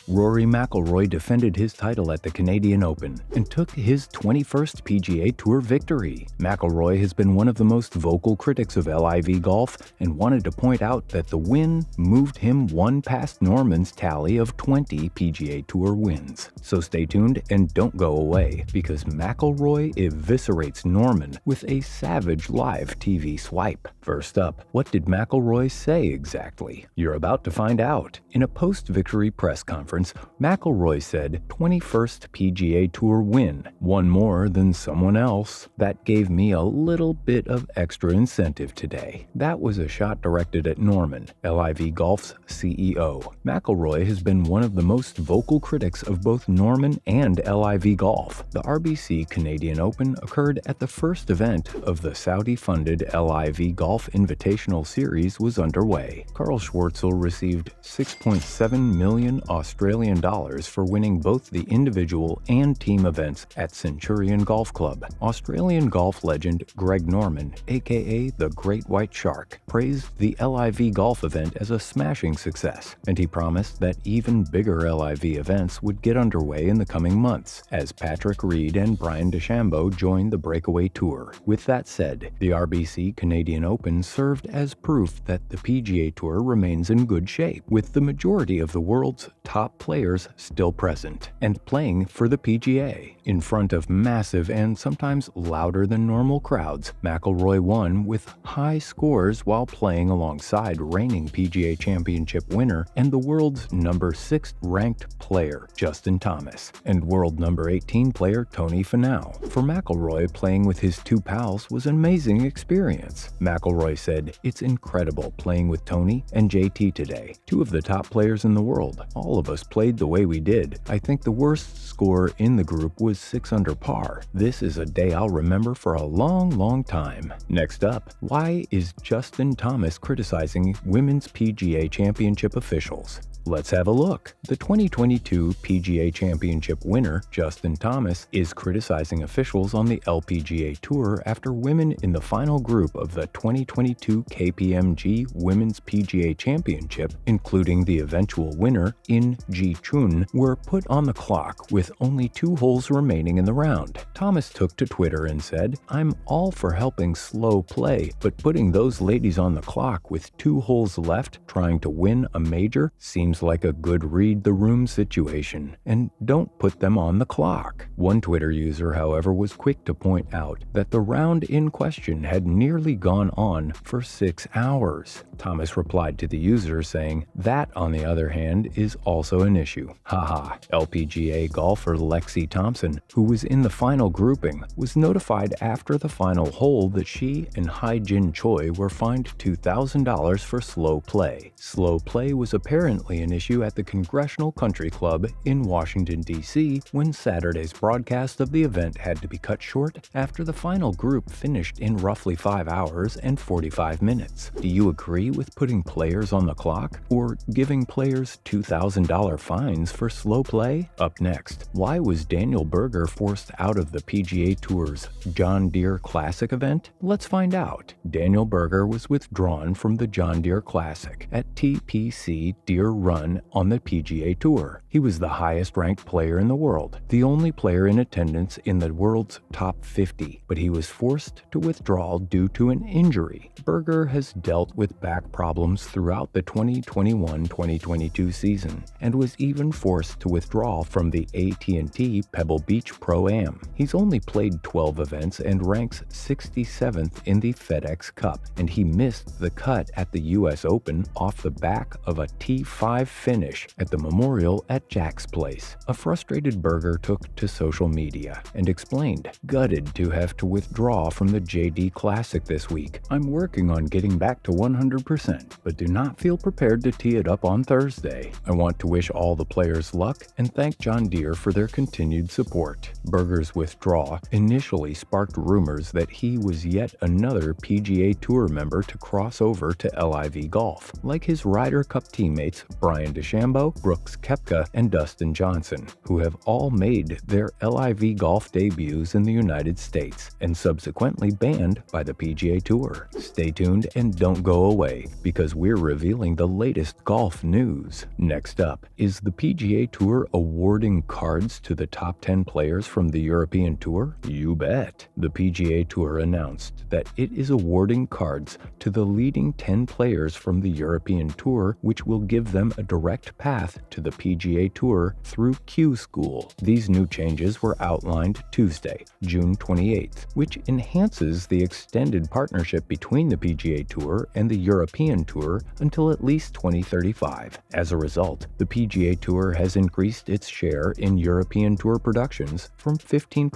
Rory McIlroy defended his title at the Canadian Open and took his 21st PGA Tour victory. McIlroy has been one of the most vocal critics of LIV golf and wanted to point out that the win moved him one past Norman's tally of 20 PGA Tour wins. So stay tuned and don't go away, because McIlroy eviscerates Norman with a savage live TV swipe. First up, what did McIlroy say exactly? You're about to find out. In a post-victory press conference, McIlroy said, 21st PGA Tour win, one more than someone else. That gave me a little bit of extra incentive today. That was a shot directed at Norman, LIV Golf's CEO. McIlroy has been one of the most vocal critics of both Norman and LIV Golf. The RBC Canadian Open occurred at the first event of the Saudi-funded LIV Golf Invitational Series was underway. Carl Schwartzel received $6.7 million Australian dollars for winning both the individual and team events at Centurion Golf Club. Australian golf legend Greg Norman, aka the Great White Shark, praised the LIV golf event as a smashing success, and he promised that even bigger LIV events would get underway in the coming months, as Patrick Reed and Brian DeChambeau joined the Breakaway Tour. With that said, the RBC Canadian Open served as proof that the PGA Tour remains in good shape, with the majority of the world's top players still present and playing for the PGA. In front of massive and sometimes louder than normal crowds, McIlroy won with high scores while playing alongside reigning PGA Championship winner and the world's number 6 ranked player, Justin Thomas, and world number 18 player Tony Finau. For McIlroy, playing with his two pals was an amazing experience. McIlroy said, "It's incredible playing with Tony and JT today, two of the top players in the world. All of us played the way we did. I think the worst score in the group was 6 under par. This is a day I'll remember for a long, long time." Next up, why is Justin Thomas criticizing women's PGA Championship officials? Let's have a look. The 2022 PGA Championship winner, Justin Thomas, is criticizing officials on the LPGA Tour after women in the final group of the 2022 KPMG Women's PGA Championship, including the eventual winner, In Ji Chun, were put on the clock with only 2 holes remaining in the round. Thomas took to Twitter and said, "I'm all for helping slow play, but putting those ladies on the clock with 2 holes left trying to win a major seems like a good read the room situation, and don't put them on the clock." One Twitter user, however, was quick to point out that the round in question had nearly gone on for 6 hours. Thomas replied to the user saying, "That, on the other hand, is also an issue. Haha." LPGA golfer Lexi Thompson, who was in the final grouping, was notified after the final hole that she and Hai-Jin Choi were fined $2,000 for slow play. Slow play was apparently an issue at the Congressional Country Club in Washington, D.C., when Saturday's broadcast of the event had to be cut short after the final group finished in roughly 5 hours and 45 minutes. Do you agree with putting players on the clock or giving players $2,000 fines for slow play? Up next, why was Daniel Berger forced out of the PGA Tour's John Deere Classic event? Let's find out. Daniel Berger was withdrawn from the John Deere Classic at TPC Deere Run on the PGA Tour. He was the highest-ranked player in the world, the only player in attendance in the world's top 50, but he was forced to withdraw due to an injury. Berger has dealt with back problems throughout the 2021-2022 season and was even forced to withdraw from the AT&T Pebble Beach Pro-Am. He's only played 12 events and ranks 67th in the FedEx Cup, and he missed the cut at the US Open off the back of a T5 finish at the Memorial at Jack's Place. A frustrated Berger took to social media and explained, "Gutted to have to withdraw from the JD Classic this week. I'm working on getting back to 100%, but do not feel prepared to tee it up on Thursday. I want to wish all the players luck and thank John Deere for their continued support." Berger's withdrawal initially sparked rumors that he was yet another PGA Tour member to cross over to LIV Golf, like his Ryder Cup teammates Brian DeChambeau, Brooks Koepka, and Dustin Johnson, who have all made their LIV Golf debuts in the United States and subsequently banned by the PGA Tour. Stay tuned and don't go away, because we're revealing the latest golf news. Next up, up, is the PGA Tour awarding cards to the top 10 players from the European Tour? You bet. The PGA Tour announced that it is awarding cards to the leading 10 players from the European Tour, which will give them a direct path to the PGA Tour through Q School. These new changes were outlined Tuesday, June 28th, which enhances the extended partnership between the PGA Tour and the European Tour until at least 2035. As a result, the PGA Tour has increased its share in European Tour productions from 15%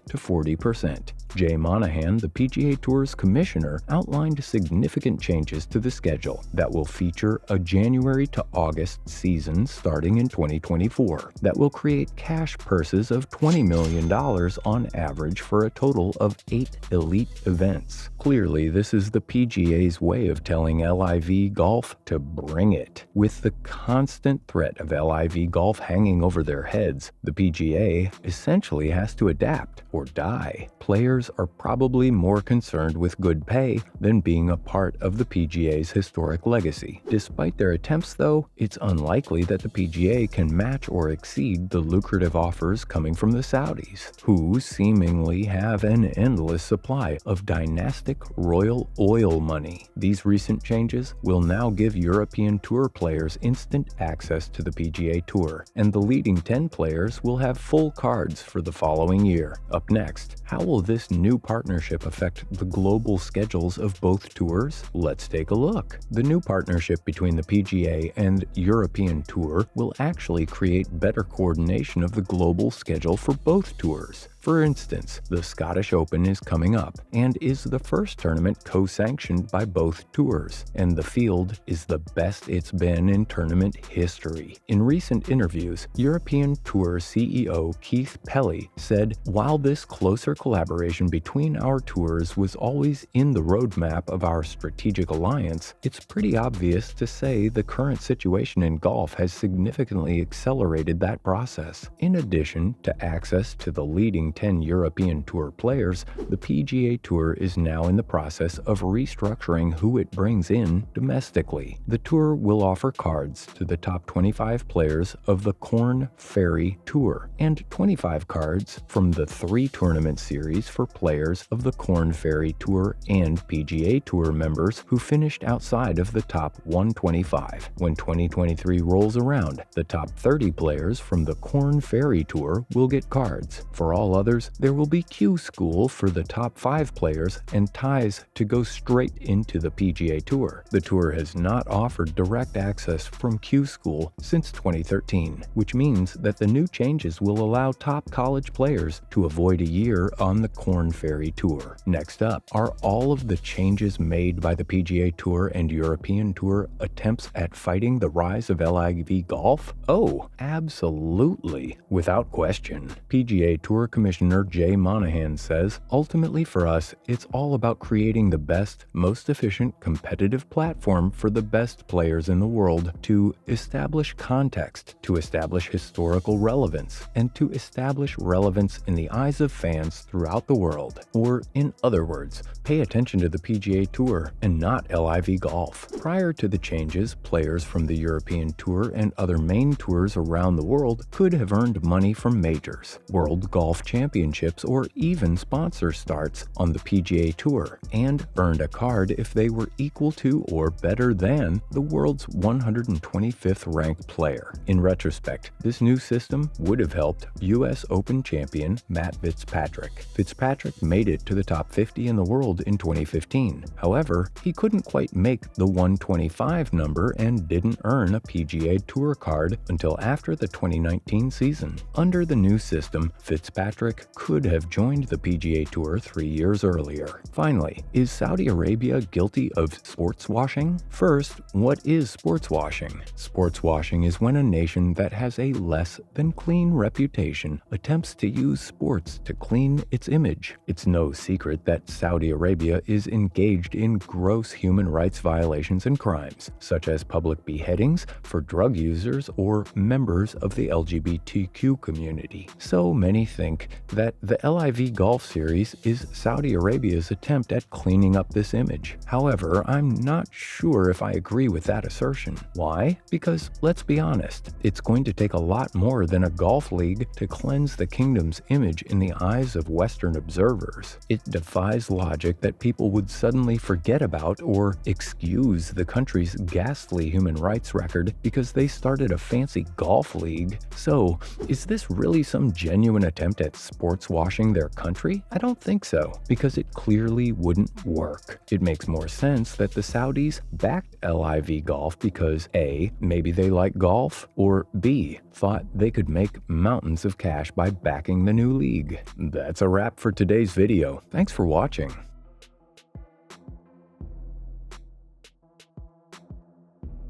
to 40%. Jay Monahan, the PGA Tour's commissioner, outlined significant changes to the schedule that will feature a January to August season starting in 2024 that will create cash purses of $20 million on average for a total of 8 elite events. Clearly, this is the PGA's way of telling LIV Golf to bring it. With the constant threat of LIV Golf hanging over their heads, the PGA essentially has to adapt or die. Players are probably more concerned with good pay than being a part of the PGA's historic legacy. Despite their attempts, though, it's unlikely that the PGA can match or exceed the lucrative offers coming from the Saudis, who seemingly have an endless supply of dynastic royal oil money. These recent changes will now give European Tour players instant access to the PGA Tour, and the leading 10 players will have full cards for the following year. Up next, how will this new partnership affect the global schedules of both tours? Let's take a look. The new partnership between the PGA and European Tour will actually create better coordination of the global schedule for both tours. For instance, the Scottish Open is coming up and is the first tournament co-sanctioned by both tours, and the field is the best it's been in tournament history. In recent interviews, European Tour CEO Keith Pelley said, "While this closer collaboration between our tours was always in the roadmap of our strategic alliance, it's pretty obvious to say the current situation in golf has significantly accelerated that process." In addition to access to the leading 10 European Tour players, the PGA Tour is now in the process of restructuring who it brings in domestically. The Tour will offer cards to the top 25 players of the Korn Ferry Tour and 25 cards from the 3 tournament series for players of the Korn Ferry Tour and PGA Tour members who finished outside of the top 125. When 2023 rolls around, the top 30 players from the Korn Ferry Tour will get cards. For all others, there will be Q School for the top 5 players and ties to go straight into the PGA Tour. The Tour has not offered direct access from Q School since 2013, which means that the new changes will allow top college players to avoid a year on the Korn Ferry Tour. Next up, are all of the changes made by the PGA Tour and European Tour attempts at fighting the rise of LIV golf? Oh, absolutely, without question. PGA Tour Commissioner Jay Monahan says, "Ultimately for us, it's all about creating the best, most efficient, competitive platform for the best players in the world to establish context, to establish historical relevance, and to establish relevance in the eyes of fans throughout the world." Or, in other words, pay attention to the PGA Tour and not LIV Golf. Prior to the changes, players from the European Tour and other main tours around the world could have earned money from majors, World Golf Championships, or even sponsor starts on the PGA Tour, and earned a card if they were equal to or better than the world's 125th ranked player. In retrospect, this new system would have helped US Open champion Matt Fitzpatrick. Fitzpatrick made it to the top 50 in the world in 2015. However, he couldn't quite make the 125 number and didn't earn a PGA Tour card until after the 2019 season. Under the new system, Fitzpatrick could have joined the PGA Tour 3 years earlier. Finally, is Saudi Arabia guilty of sports washing? First, what is sports washing? Sports washing is when a nation that has a less than clean reputation attempts to use sports to clean its image. It's no secret that Saudi Arabia is engaged in gross human rights violations and crimes, such as public beheadings for drug users or members of the LGBTQ community. So many think that the LIV Golf Series is Saudi Arabia's attempt attempt at cleaning up this image. However, I'm not sure if I agree with that assertion. Why? Because, let's be honest, it's going to take a lot more than a golf league to cleanse the kingdom's image in the eyes of Western observers. It defies logic that people would suddenly forget about or excuse the country's ghastly human rights record because they started a fancy golf league. So, is this really some genuine attempt at sports washing their country? I don't think so, because it clearly wouldn't work. It makes more sense that the Saudis backed LIV Golf because A, maybe they like golf, or B, thought they could make mountains of cash by backing the new league. That's a wrap for today's video. Thanks for watching.